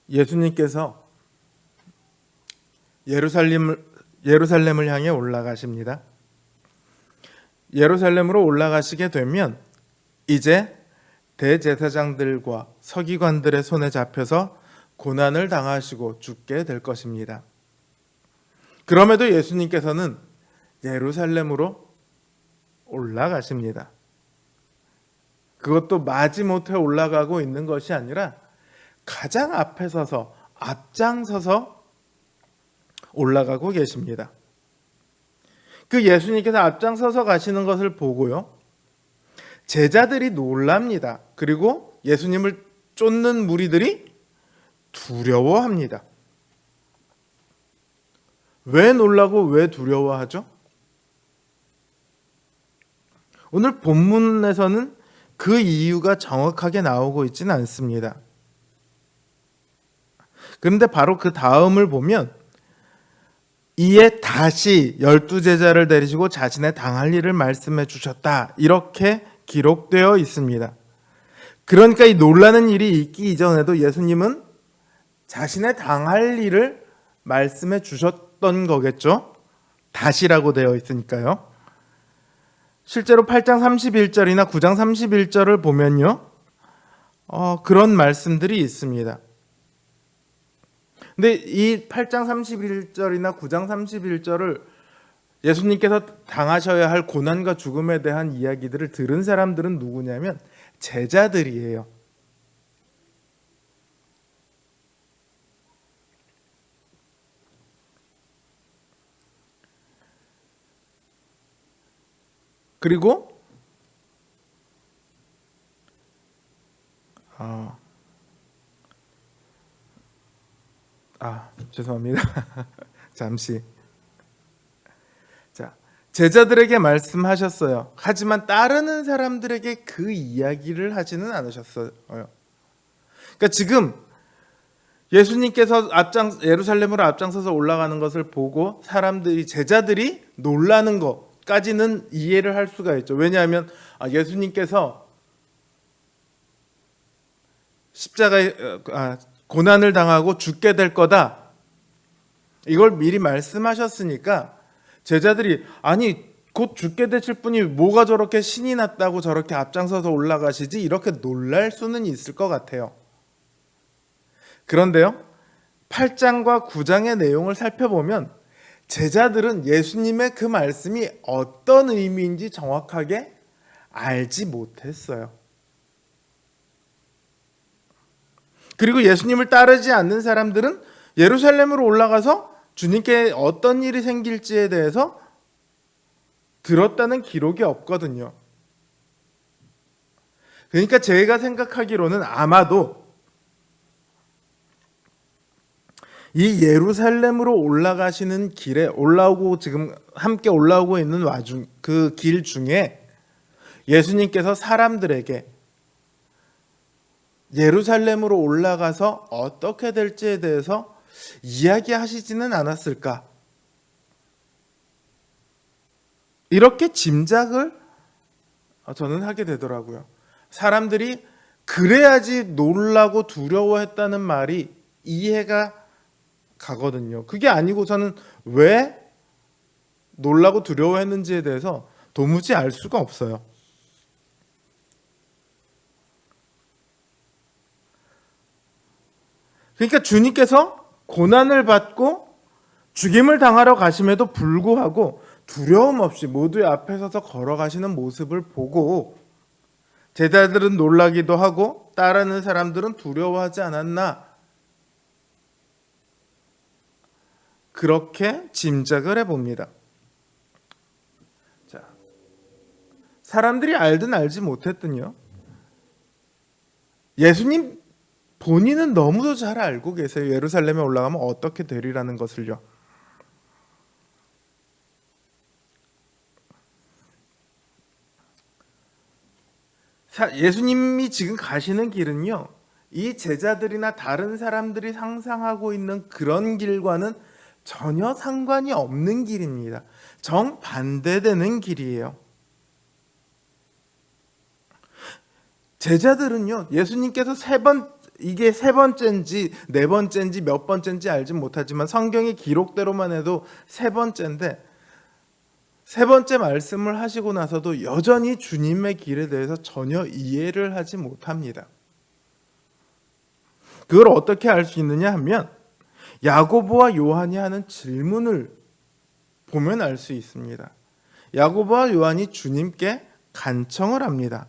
예수님께서 예루살렘을 향해 올라가십니다. 예루살렘으로 올라가시게 되면 이제 대제사장들과 서기관들의 손에 잡혀서 고난을 당하시고 죽게 될 것입니다. 그럼에도 예수님께서는 예루살렘으로 올라가십니다. 그것도 마지못해 올라가고 있는 것이 아니라 가장 앞에 서서 앞장서서 올라가고 계십니다. 그 예수님께서 앞장서서 가시는 것을 보고요, 제자들이 놀랍니다. 그리고 예수님을 쫓는 무리들이 두려워합니다. 왜 놀라고 왜 두려워하죠? 오늘 본문에서는 그 이유가 정확하게 나오고 있지는 않습니다. 그런데 바로 그 다음을 보면 이에 다시 12제자를 데리시고 자신의 당할 일을 말씀해 주셨다, 이렇게 기록되어 있습니다. 그러니까 이 놀라는 일이 있기 이전에도 예수님은 자신의 당할 일을 말씀해 주셨던 거겠죠. 다시라고 되어 있으니까요. 실제로 8장 31절이나 9장 31절을 보면요, 그런 말씀들이 있습니다. 근데 이 8장 31절이나 9장 31절을 예수님께서 당하셔야 할 고난과 죽음에 대한 이야기들을 들은 사람들은 누구냐면 제자들이에요. 그리고 죄송합니다. 잠시. 자, 제자들에게 말씀하셨어요. 하지만 따르는 사람들에게 그 이야기를 하지는 않으셨어요. 그러니까 지금 예수님께서 예루살렘으로 앞장서서 올라가는 것을 보고 제자들이 놀라는 것까지는 이해를 할 수가 있죠. 왜냐하면 예수님께서 십자가에 고난을 당하고 죽게 될 거다, 이걸 미리 말씀하셨으니까 제자들이 곧 죽게 되실 분이 뭐가 저렇게 신이 났다고 저렇게 앞장서서 올라가시지, 이렇게 놀랄 수는 있을 것 같아요. 그런데요, 8장과 9장의 내용을 살펴보면 제자들은 예수님의 그 말씀이 어떤 의미인지 정확하게 알지 못했어요. 그리고 예수님을 따르지 않는 사람들은 예루살렘으로 올라가서 주님께 어떤 일이 생길지에 대해서 들었다는 기록이 없거든요. 그러니까 제가 생각하기로는 아마도 이 예루살렘으로 올라가시는 길에 지금 함께 올라오고 있는 그 길 중에 예수님께서 사람들에게 예루살렘으로 올라가서 어떻게 될지에 대해서 이야기하시지는 않았을까, 이렇게 짐작을 저는 하게 되더라고요. 사람들이 그래야지 놀라고 두려워했다는 말이 이해가 가거든요. 그게 아니고서는 왜 놀라고 두려워했는지에 대해서 도무지 알 수가 없어요. 그러니까 주님께서 고난을 받고 죽임을 당하러 가심에도 불구하고 두려움 없이 모두의 앞에 서서 걸어가시는 모습을 보고 제자들은 놀라기도 하고 따르는 사람들은 두려워하지 않았나, 그렇게 짐작을 해봅니다. 자, 사람들이 알든 알지 못했든요, 예수님 본인은 너무도 잘 알고 계세요. 예루살렘에 올라가면 어떻게 되리라는 것을요. 예수님이 지금 가시는 길은요, 이 제자들이나 다른 사람들이 상상하고 있는 그런 길과는 전혀 상관이 없는 길입니다. 정반대되는 길이에요. 제자들은요, 예수님께서 이게 세 번째인지 네 번째인지 몇 번째인지 알지 못하지만 성경의 기록대로만 해도 세 번째인데, 세 번째 말씀을 하시고 나서도 여전히 주님의 길에 대해서 전혀 이해를 하지 못합니다. 그걸 어떻게 알 수 있느냐 하면 야고보와 요한이 하는 질문을 보면 알 수 있습니다. 야고보와 요한이 주님께 간청을 합니다.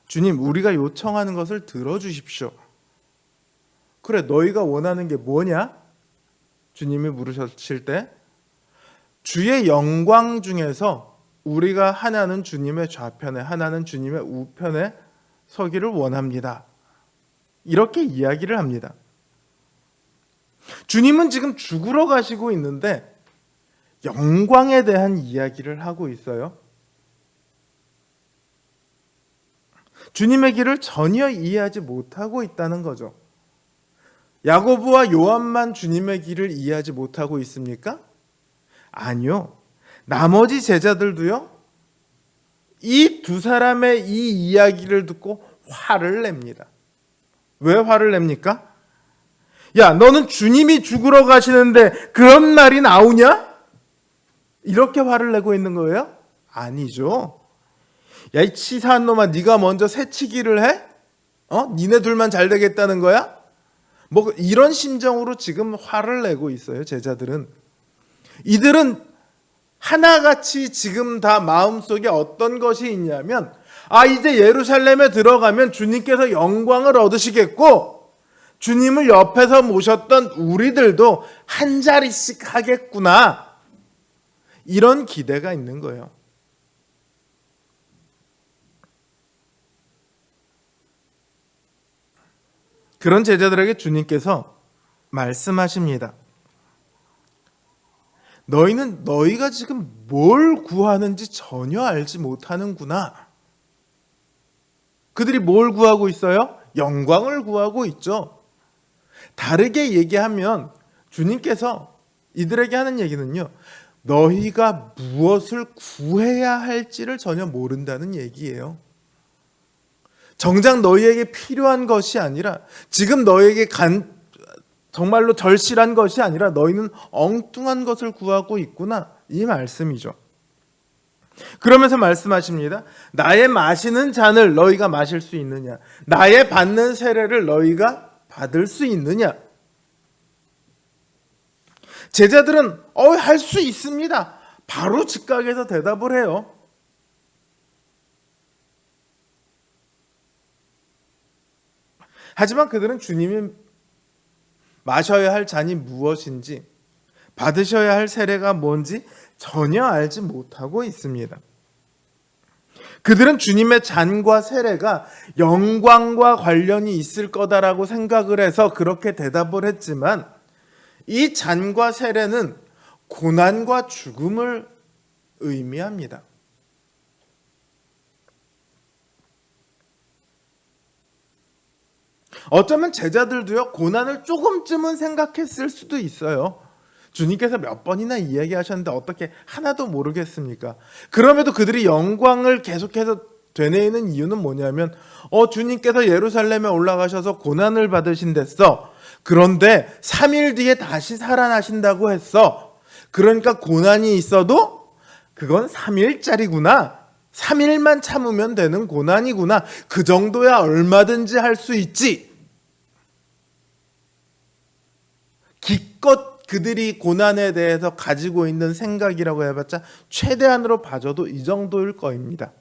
주님, 우리가 요청하는 것을 들어주십시오. 그래, 너희가 원하는 게 뭐냐? 주님이 물으셨을 때 주의 영광 중에서 우리가 하나는 주님의 좌편에 하나는 주님의 우편에 서기를 원합니다. 이렇게 이야기를 합니다. 주님은 지금 죽으러 가시고 있는데 영광에 대한 이야기를 하고 있어요. 주님의 길을 전혀 이해하지 못하고 있다는 거죠. 야고보와 요한만 주님의 길을 이해하지 못하고 있습니까? 아니요. 나머지 제자들도요. 이 두 사람의 이 이야기를 듣고 화를 냅니다. 왜 화를 냅니까? 야, 너는 주님이 죽으러 가시는데 그런 날이 나오냐? 이렇게 화를 내고 있는 거예요? 아니죠. 야, 이 치사한 놈아, 네가 먼저 새치기를 해? 니네 둘만 잘 되겠다는 거야? 뭐 이런 심정으로 지금 화를 내고 있어요, 제자들은. 이들은 하나같이 지금 다 마음속에 어떤 것이 있냐면, 이제 예루살렘에 들어가면 주님께서 영광을 얻으시겠고 주님을 옆에서 모셨던 우리들도 한 자리씩 하겠구나, 이런 기대가 있는 거예요. 그런 제자들에게 주님께서 말씀하십니다. 너희는 너희가 지금 뭘 구하는지 전혀 알지 못하는구나. 그들이 뭘 구하고 있어요? 영광을 구하고 있죠. 다르게 얘기하면 주님께서 이들에게 하는 얘기는요, 너희가 무엇을 구해야 할지를 전혀 모른다는 얘기예요. 정작 너희에게 필요한 것이 아니라, 지금 너희에게 정말로 절실한 것이 아니라 너희는 엉뚱한 것을 구하고 있구나, 이 말씀이죠. 그러면서 말씀하십니다. 나의 마시는 잔을 너희가 마실 수 있느냐? 나의 받는 세례를 너희가 받을 수 있느냐? 제자들은 할 수 있습니다. 바로 즉각에서 대답을 해요. 하지만 그들은 주님이 마셔야 할 잔이 무엇인지, 받으셔야 할 세례가 뭔지 전혀 알지 못하고 있습니다. 그들은 주님의 잔과 세례가 영광과 관련이 있을 거다라고 생각을 해서 그렇게 대답을 했지만, 이 잔과 세례는 고난과 죽음을 의미합니다. 어쩌면 제자들도요, 고난을 조금쯤은 생각했을 수도 있어요. 주님께서 몇 번이나 이야기하셨는데 어떻게 하나도 모르겠습니까? 그럼에도 그들이 영광을 계속해서 되뇌이는 이유는 뭐냐면, 주님께서 예루살렘에 올라가셔서 고난을 받으신댔어. 그런데 3일 뒤에 다시 살아나신다고 했어. 그러니까 고난이 있어도 그건 3일짜리구나. 3일만 참으면 되는 고난이구나. 그 정도야 얼마든지 할 수 있지. 기껏 그들이 고난에 대해서 가지고 있는 생각이라고 해봤자 최대한으로 봐줘도 이 정도일 거입니다.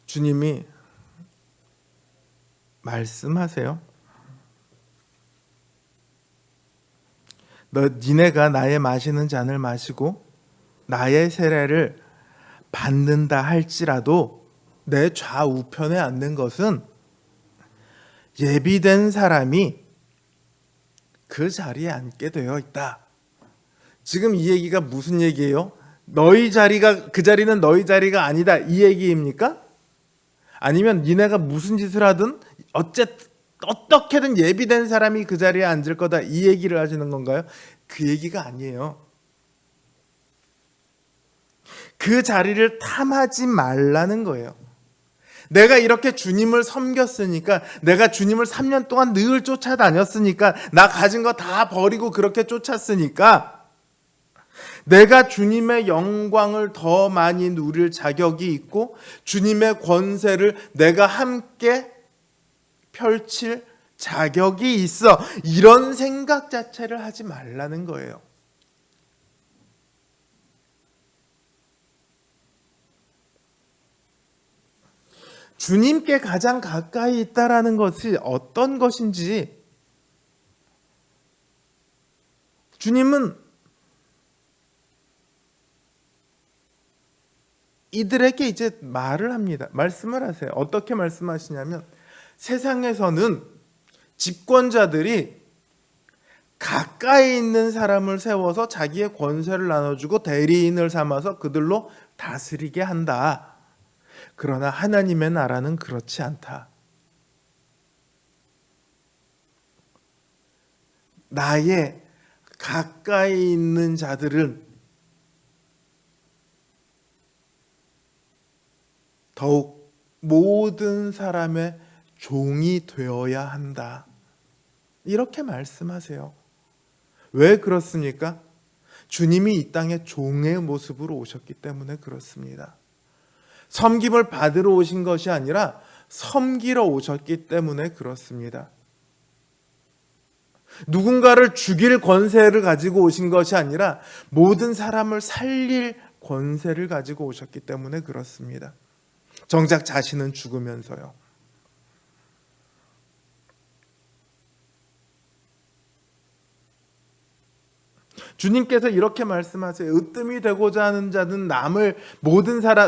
주님이 말씀하세요. 니네가 나의 마시는 잔을 마시고 나의 세례를 받는다 할지라도 내 좌우편에 앉는 것은 예비된 사람이 그 자리에 앉게 되어 있다. 지금 이 얘기가 무슨 얘기예요? 그 자리는 너희 자리가 아니다, 이 얘기입니까? 아니면 니네가 무슨 짓을 하든 어떻게든 예비된 사람이 그 자리에 앉을 거다, 이 얘기를 하시는 건가요? 그 얘기가 아니에요. 그 자리를 탐하지 말라는 거예요. 내가 이렇게 주님을 섬겼으니까, 내가 주님을 3년 동안 늘 쫓아다녔으니까, 나 가진 거 다 버리고 그렇게 쫓았으니까, 내가 주님의 영광을 더 많이 누릴 자격이 있고 주님의 권세를 내가 함께 펼칠 자격이 있어. 이런 생각 자체를 하지 말라는 거예요. 주님께 가장 가까이 있다라는 것이 어떤 것인지, 주님은 이들에게 이제 말을 합니다. 말씀을 하세요. 어떻게 말씀하시냐면, 세상에서는 집권자들이 가까이 있는 사람을 세워서 자기의 권세를 나눠주고 대리인을 삼아서 그들로 다스리게 한다. 그러나 하나님의 나라는 그렇지 않다. 나의 가까이 있는 자들은 더욱 모든 사람의 종이 되어야 한다. 이렇게 말씀하세요. 왜 그렇습니까? 주님이 이 땅에 종의 모습으로 오셨기 때문에 그렇습니다. 섬김을 받으러 오신 것이 아니라 섬기러 오셨기 때문에 그렇습니다. 누군가를 죽일 권세를 가지고 오신 것이 아니라 모든 사람을 살릴 권세를 가지고 오셨기 때문에 그렇습니다. 정작 자신은 죽으면서요. 주님께서 이렇게 말씀하세요. 으뜸이 되고자 하는 자는 남을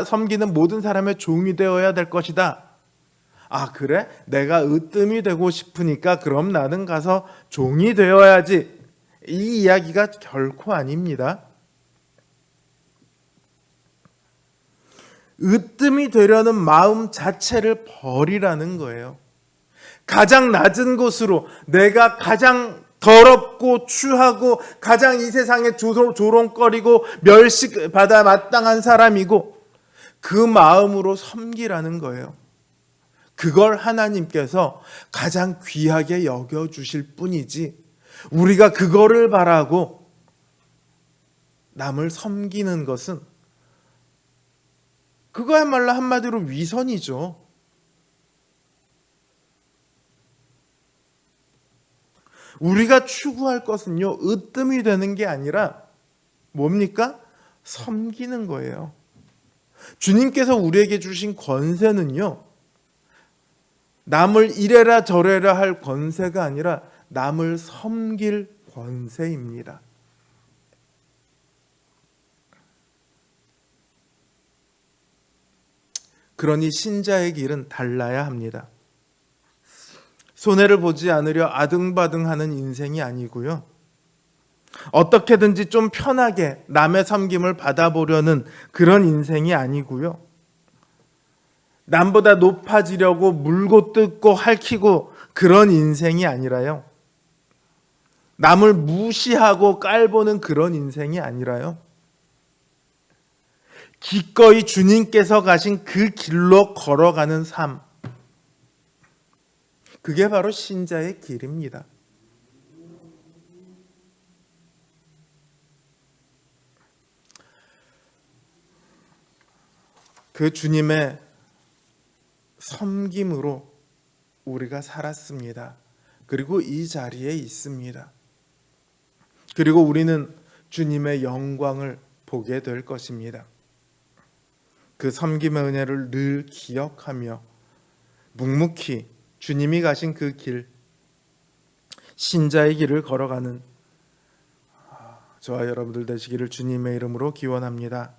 섬기는 모든 사람의 종이 되어야 될 것이다. 아, 그래? 내가 으뜸이 되고 싶으니까 그럼 나는 가서 종이 되어야지. 이 이야기가 결코 아닙니다. 으뜸이 되려는 마음 자체를 버리라는 거예요. 가장 낮은 곳으로, 내가 가장 더럽고 추하고 가장 이 세상에 조롱거리고 멸시받아 마땅한 사람이고 그 마음으로 섬기라는 거예요. 그걸 하나님께서 가장 귀하게 여겨주실 뿐이지, 우리가 그거를 바라고 남을 섬기는 것은 그거야말로 한마디로 위선이죠. 우리가 추구할 것은요, 으뜸이 되는 게 아니라 뭡니까? 섬기는 거예요. 주님께서 우리에게 주신 권세는요, 남을 이래라 저래라 할 권세가 아니라 남을 섬길 권세입니다. 그러니 신자의 길은 달라야 합니다. 손해를 보지 않으려 아등바등하는 인생이 아니고요. 어떻게든지 좀 편하게 남의 섬김을 받아보려는 그런 인생이 아니고요. 남보다 높아지려고 물고 뜯고 핥히고 그런 인생이 아니라요. 남을 무시하고 깔보는 그런 인생이 아니라요. 기꺼이 주님께서 가신 그 길로 걸어가는 삶, 그게 바로 신자의 길입니다. 그 주님의 섬김으로 우리가 살았습니다. 그리고 이 자리에 있습니다. 그리고 우리는 주님의 영광을 보게 될 것입니다. 그 섬김의 은혜를 늘 기억하며 묵묵히 주님이 가신 그 길, 신자의 길을 걸어가는 저와 여러분들 되시기를 주님의 이름으로 기원합니다.